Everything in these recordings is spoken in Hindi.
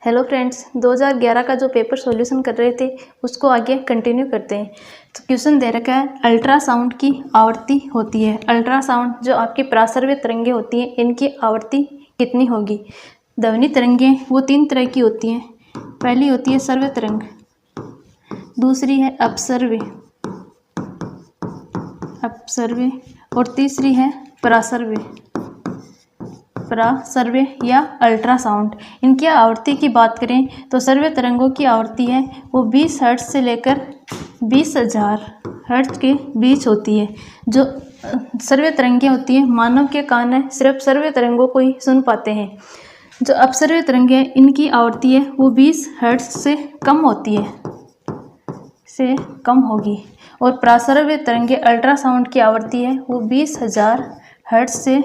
हेलो फ्रेंड्स, 2011 का जो पेपर सॉल्यूशन कर रहे थे उसको आगे कंटिन्यू करते हैं। तो क्वेश्चन दे रखा है अल्ट्रासाउंड की आवृत्ति होती है। अल्ट्रासाउंड जो आपकी पराश्रव्य तरंगें होती हैं इनकी आवृत्ति कितनी होगी। ध्वनि तरंगें वो 3 तरह की होती हैं। पहली होती है सर्व्य तरंग, दूसरी है अपसर्व्य और तीसरी है परासर्व्य या अल्ट्रासाउंड। इनकी आवृत्ति की बात करें तो सर्व्य तरंगों की आवृत्ति है वो 20 हर्ट्ज से लेकर 20,000 हर्ट्ज के बीच होती है। जो सर्व्य तरंगें होती हैं मानव के कान है सिर्फ सर्व्य तरंगों को ही सुन पाते हैं। जो अपसर्व्य तरंगें हैं इनकी आवृत्ति है वो 20 हर्ट्ज से कम होगी और परासर्व्य तरंगें अल्ट्रासाउंड की आवृत्ति है वो 20,000 हर्ट्ज से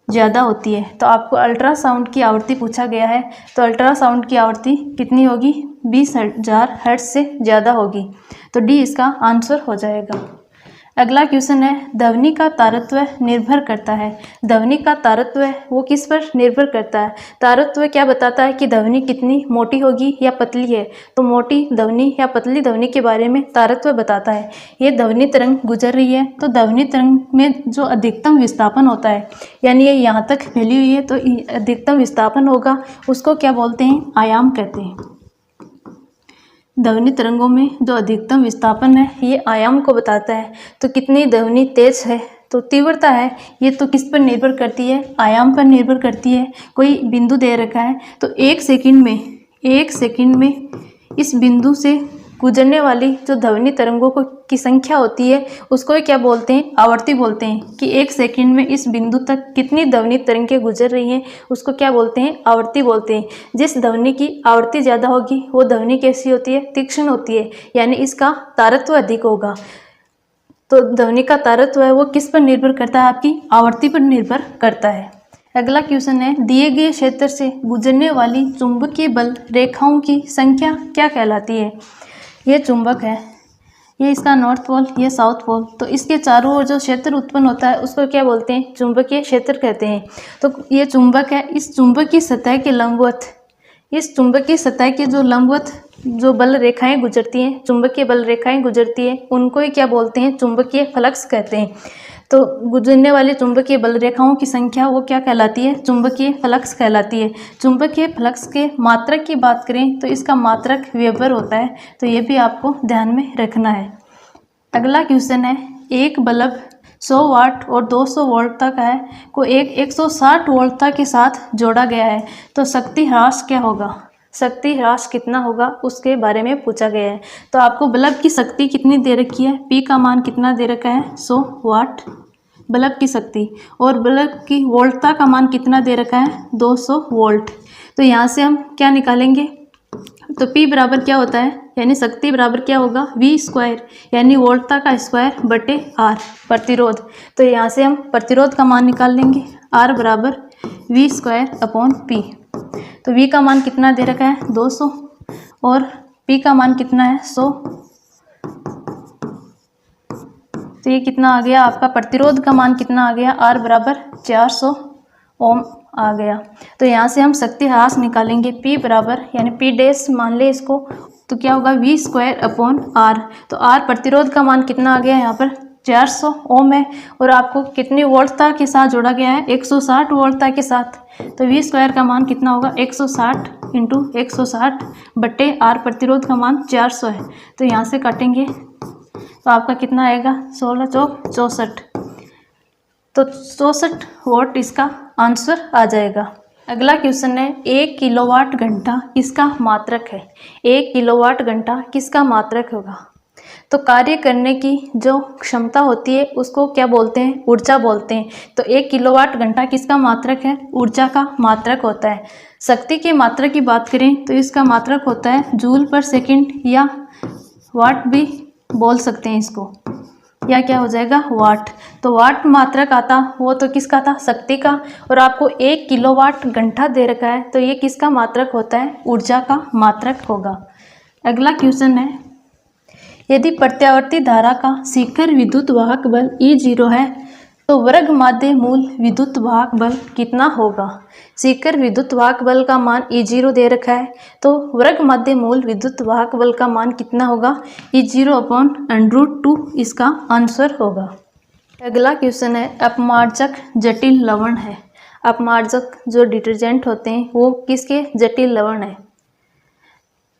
ज़्यादा होती है। तो आपको अल्ट्रासाउंड की आवृत्ति पूछा गया है तो अल्ट्रासाउंड की आवृत्ति कितनी होगी, 20,000 हर्ट्ज से ज़्यादा होगी। तो डी इसका आंसर हो जाएगा। अगला क्वेश्चन है ध्वनि का तारत्व निर्भर करता है। ध्वनि का तारत्व वो किस पर निर्भर करता है। तारत्व क्या बताता है कि ध्वनि कितनी मोटी होगी या पतली है। तो मोटी ध्वनि या पतली ध्वनि के बारे में तारत्व बताता है। ये ध्वनि तरंग गुजर रही है तो ध्वनि तरंग में जो अधिकतम विस्थापन होता है यानी ये यहाँ तक फैली हुई है तो अधिकतम विस्थापन होगा, उसको क्या बोलते हैं, आयाम कहते हैं। ध्वनि तरंगों में जो अधिकतम विस्थापन है ये आयाम को बताता है। तो कितनी ध्वनि तेज है तो तीव्रता है ये तो किस पर निर्भर करती है, आयाम पर निर्भर करती है। कोई बिंदु दे रखा है तो 1 सेकंड में इस बिंदु से गुजरने वाली जो ध्वनि तरंगों की संख्या होती है उसको क्या बोलते हैं, आवृत्ति बोलते हैं। कि 1 सेकंड में इस बिंदु तक कितनी ध्वनि तरंगें गुजर रही हैं उसको क्या बोलते हैं, आवृत्ति बोलते हैं। जिस ध्वनि की आवृत्ति ज़्यादा होगी वो ध्वनि कैसी होती है, तीक्ष्ण होती है, यानी इसका तारत्व अधिक होगा। तो ध्वनि का तारत्व है वो किस पर निर्भर करता है, आपकी आवृत्ति पर निर्भर करता है। अगला क्वेश्चन है दिए गए क्षेत्र से गुजरने वाली चुंबकीय बल रेखाओं की संख्या क्या कहलाती है। ये चुंबक है, ये इसका नॉर्थ पोल, ये साउथ पोल। तो इसके चारों ओर जो क्षेत्र उत्पन्न होता है उसको क्या बोलते हैं, चुंबकीय क्षेत्र कहते हैं। तो ये चुंबक है, इस चुंबक की सतह के लंबवत, इस चुंबकीय सतह के जो लंबवत जो बल रेखाएं गुजरती हैं, चुंबकीय बल रेखाएं गुजरती हैं, उनको ही क्या बोलते हैं, चुंबकीय फ्लक्स कहते हैं। तो गुजरने वाले चुंबकीय बल रेखाओं की संख्या वो क्या कहलाती है, चुंबकीय फ्लक्स कहलाती है। चुंबकीय फ्लक्स के मात्रक की बात करें तो इसका मात्रक वेबर होता है। तो ये भी आपको ध्यान में रखना है। अगला क्वेश्चन है एक बल्ब 100 वाट और 200 वोल्ट तक है को एक 160 वोल्ट तक के साथ जोड़ा गया है तो शक्ति ह्रास क्या होगा, शक्ति ह्रास कितना होगा उसके बारे में पूछा गया है। तो आपको बल्ब की शक्ति कितनी दे रखी है, पी का मान कितना दे रखा है, 100 वाट बल्ब की शक्ति, और बल्ब की वोल्टता का मान कितना दे रखा है, 200 वोल्ट। तो यहाँ से हम क्या निकालेंगे, तो P बराबर क्या होता है, यानी शक्ति बराबर क्या होगा, V² यानी वोल्टता का स्क्वायर बटे R प्रतिरोध। तो यहाँ से हम प्रतिरोध का मान निकाल लेंगे, R बराबर V²/P। तो V का मान कितना दे रखा है, 200 और P का मान कितना है, 100। तो ये कितना आ गया, आपका प्रतिरोध का मान कितना आ गया, R बराबर 400 ओम आ गया। तो यहाँ से हम शक्ति ह्रास निकालेंगे, P बराबर यानी P' मान ले इसको, तो क्या होगा V²/R। तो R प्रतिरोध का मान कितना आ गया, यहाँ पर 400 ओम है और आपको कितनी वोल्टता के साथ जोड़ा गया है, 160 वोल्टता के साथ। तो V² का मान कितना होगा, 160 × 160 बटे R प्रतिरोध का मान 400 है। तो यहाँ से काटेंगे तो आपका कितना आएगा, 16 चौक 64। तो 64 वोल्ट इसका आंसर आ जाएगा। अगला क्वेश्चन है 1 किलोवाट घंटा किसका मात्रक है। 1 किलोवाट घंटा किसका मात्रक होगा। तो कार्य करने की जो क्षमता होती है उसको क्या बोलते हैं, ऊर्जा बोलते हैं। तो 1 किलोवाट घंटा किसका मात्रक है, ऊर्जा का मात्रक होता है। शक्ति के मात्रक की बात करें तो इसका मात्रक होता है जूल पर सेकंड या वाट भी बोल सकते हैं इसको, या क्या हो जाएगा, वाट। तो वाट मात्रक आता वो तो किसका था, शक्ति का, और आपको 1 किलोवाट घंटा दे रखा है तो ये किसका मात्रक होता है, ऊर्जा का मात्रक होगा। अगला क्वेश्चन है यदि प्रत्यावर्ती धारा का शिखर विद्युत वाहक बल E0 है तो वर्ग माध्य मूल विद्युत वाहक बल कितना होगा। सीकर विद्युत वाहक बल का मान E0 दे रखा है, तो वर्ग माध्य मूल विद्युत वाहक बल का मान कितना होगा, E0/√2 इसका आंसर होगा। अगला क्वेश्चन है, अपमार्जक जटिल लवण है। अपमार्जक जो डिटर्जेंट होते हैं वो किसके जटिल लवण है।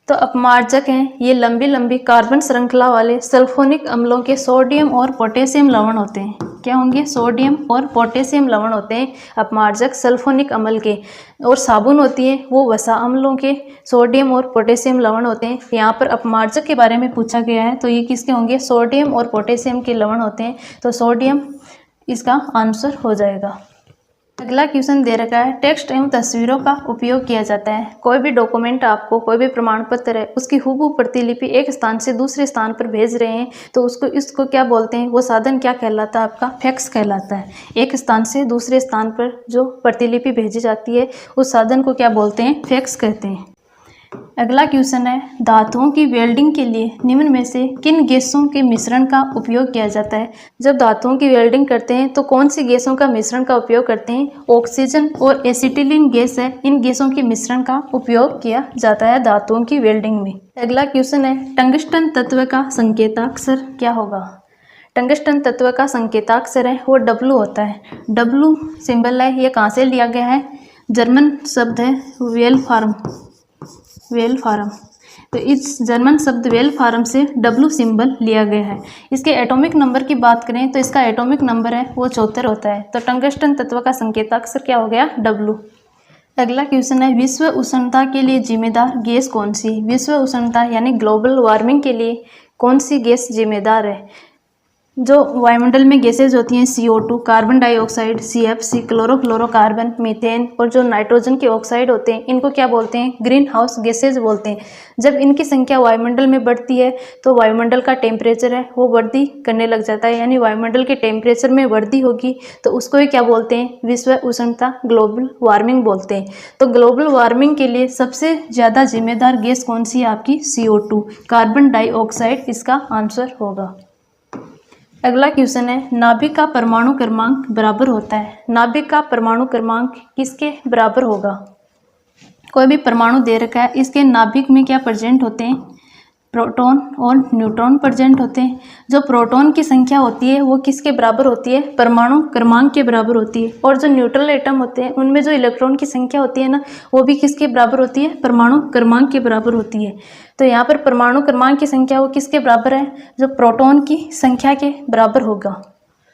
तो अपमार्जक हैं ये लंबी लंबी कार्बन श्रृंखला वाले सल्फोनिक अम्लों के सोडियम और पोटेशियम लवण होते हैं। क्या होंगे, सोडियम और पोटेशियम लवण होते हैं अपमार्जक सल्फोनिक अम्ल के। और साबुन होती है वो वसा अम्लों के सोडियम और पोटेशियम लवण होते हैं। यहाँ पर अपमार्जक के बारे में पूछा गया है, तो ये किसके होंगे, सोडियम और पोटेशियम के लवण होते हैं, तो सोडियम इसका आंसर हो जाएगा। अगला क्वेश्चन दे रखा है, टेक्स्ट एवं तस्वीरों का उपयोग किया जाता है। कोई भी डॉक्यूमेंट आपको, कोई भी प्रमाण पत्र है, उसकी हूबहू प्रतिलिपि एक स्थान से दूसरे स्थान पर भेज रहे हैं, तो इसको क्या बोलते हैं, वो साधन क्या कहलाता है, आपका फैक्स कहलाता है। एक स्थान से दूसरे स्थान पर जो प्रतिलिपि भेजी जाती है उस साधन को क्या बोलते हैं, फैक्स कहते हैं। अगला क्वेश्चन है, धातुओं की वेल्डिंग के लिए निम्न में से किन गैसों के मिश्रण का उपयोग किया जाता है। जब धातुओं की वेल्डिंग करते हैं तो कौन सी गैसों का मिश्रण का उपयोग करते हैं, ऑक्सीजन और एसिटिलीन गैस है, इन गैसों के मिश्रण का उपयोग किया जाता है धातुओं की वेल्डिंग में। अगला क्वेश्चन है, टंगस्टन तत्व का संकेताक्षर क्या होगा। टंगस्टन तत्व का संकेताक्षर है वो W होता है। W सिंबल है, ये कहाँ से लिया गया है, जर्मन शब्द है वेलफार्म। तो इस जर्मन शब्द वेलफार्म से W सिंबल लिया गया है। इसके एटॉमिक नंबर की बात करें तो इसका एटॉमिक नंबर है वो 74 होता है। तो टंगस्टन तत्व का संकेताक्षर क्या हो गया, W। अगला क्वेश्चन है, विश्व उष्णता के लिए जिम्मेदार गैस कौन सी। विश्व उष्णता यानी ग्लोबल वार्मिंग के लिए कौन सी गैस जिम्मेदार है। जो वायुमंडल में गैसेज होती हैं CO2, carbon dioxide, CFC, chlorofluorocarbon, methane और जो नाइट्रोजन के ऑक्साइड होते हैं, इनको क्या बोलते हैं, ग्रीन हाउस गैसेज बोलते हैं। जब इनकी संख्या वायुमंडल में बढ़ती है तो वायुमंडल का टेम्परेचर है वो वृद्धि करने लग जाता है, यानी वायुमंडल के टेम्परेचर में वृद्धि होगी तो उसको ही क्या बोलते हैं, विश्व उष्णता, ग्लोबल वार्मिंग बोलते हैं। तो ग्लोबल वार्मिंग के लिए सबसे ज़्यादा जिम्मेदार गैस कौन सी है, आपकी CO2, कार्बन डाइऑक्साइड इसका आंसर होगा। अगला क्वेश्चन है, नाभिक का परमाणु क्रमांक बराबर होता है। नाभिक का परमाणु क्रमांक किसके बराबर होगा। कोई भी परमाणु दे रखा है, इसके नाभिक में क्या प्रेजेंट होते हैं, प्रोटॉन और न्यूट्रॉन प्रेजेंट होते हैं। जो प्रोटॉन की संख्या होती है वो किसके बराबर होती है, परमाणु क्रमांक के बराबर होती है। और जो न्यूट्रल एटम होते हैं उनमें जो इलेक्ट्रॉन की संख्या होती है ना, वो भी किसके बराबर होती है, परमाणु क्रमांक के बराबर होती है। तो यहाँ पर परमाणु क्रमांक की संख्या वो किसके बराबर है, जो प्रोटॉन की संख्या के बराबर होगा।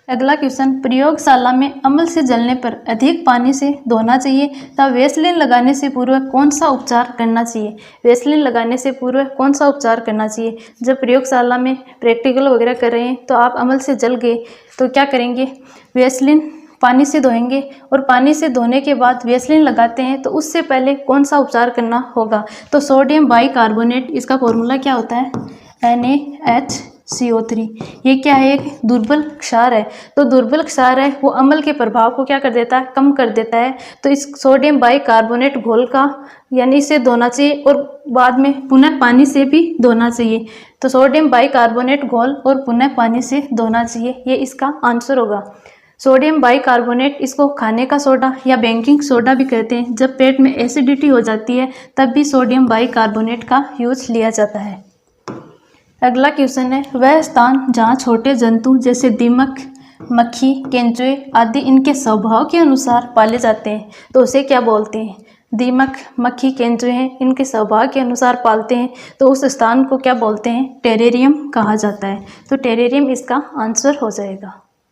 अगला क्वेश्चन, प्रयोगशाला में अम्ल से जलने पर अधिक पानी से धोना चाहिए तब वैसलीन लगाने से पूर्व कौन सा उपचार करना चाहिए। वैसलीन लगाने से पूर्व कौन सा उपचार करना चाहिए। जब प्रयोगशाला में प्रैक्टिकल वगैरह कर रहे हैं तो आप अम्ल से जल गए तो क्या करेंगे, वैसलीन पानी से धोएंगे, और पानी से धोने के बाद वैसलीन लगाते हैं तो उससे पहले कौन सा उपचार करना होगा। तो सोडियम बाइकार्बोनेट, इसका फॉर्मूला क्या होता है, NaHCO3। ये क्या है, एक दुर्बल क्षार है। तो दुर्बल क्षार है वो अम्ल के प्रभाव को क्या कर देता है, कम कर देता है। तो इस सोडियम बाइकार्बोनेट घोल का यानी इसे धोना चाहिए और बाद में पुनः पानी से भी धोना चाहिए। तो सोडियम बाइकार्बोनेट घोल और पुनः पानी से धोना चाहिए, ये इसका आंसर होगा। सोडियम बाइकार्बोनेट, इसको खाने का सोडा या बेकिंग सोडा भी कहते हैं। जब पेट में एसिडिटी हो जाती है तब भी सोडियम बाइकार्बोनेट का यूज लिया जाता है। अगला क्वेश्चन है, वह स्थान जहाँ छोटे जंतु जैसे दीमक, मक्खी, केंचुए आदि इनके स्वभाव के अनुसार पाले जाते हैं तो उसे क्या बोलते हैं। दीमक, मक्खी, केंचुए हैं, इनके स्वभाव के अनुसार पालते हैं तो उस स्थान को क्या बोलते हैं, टेरेरियम कहा जाता है। तो टेरेरियम इसका आंसर हो जाएगा।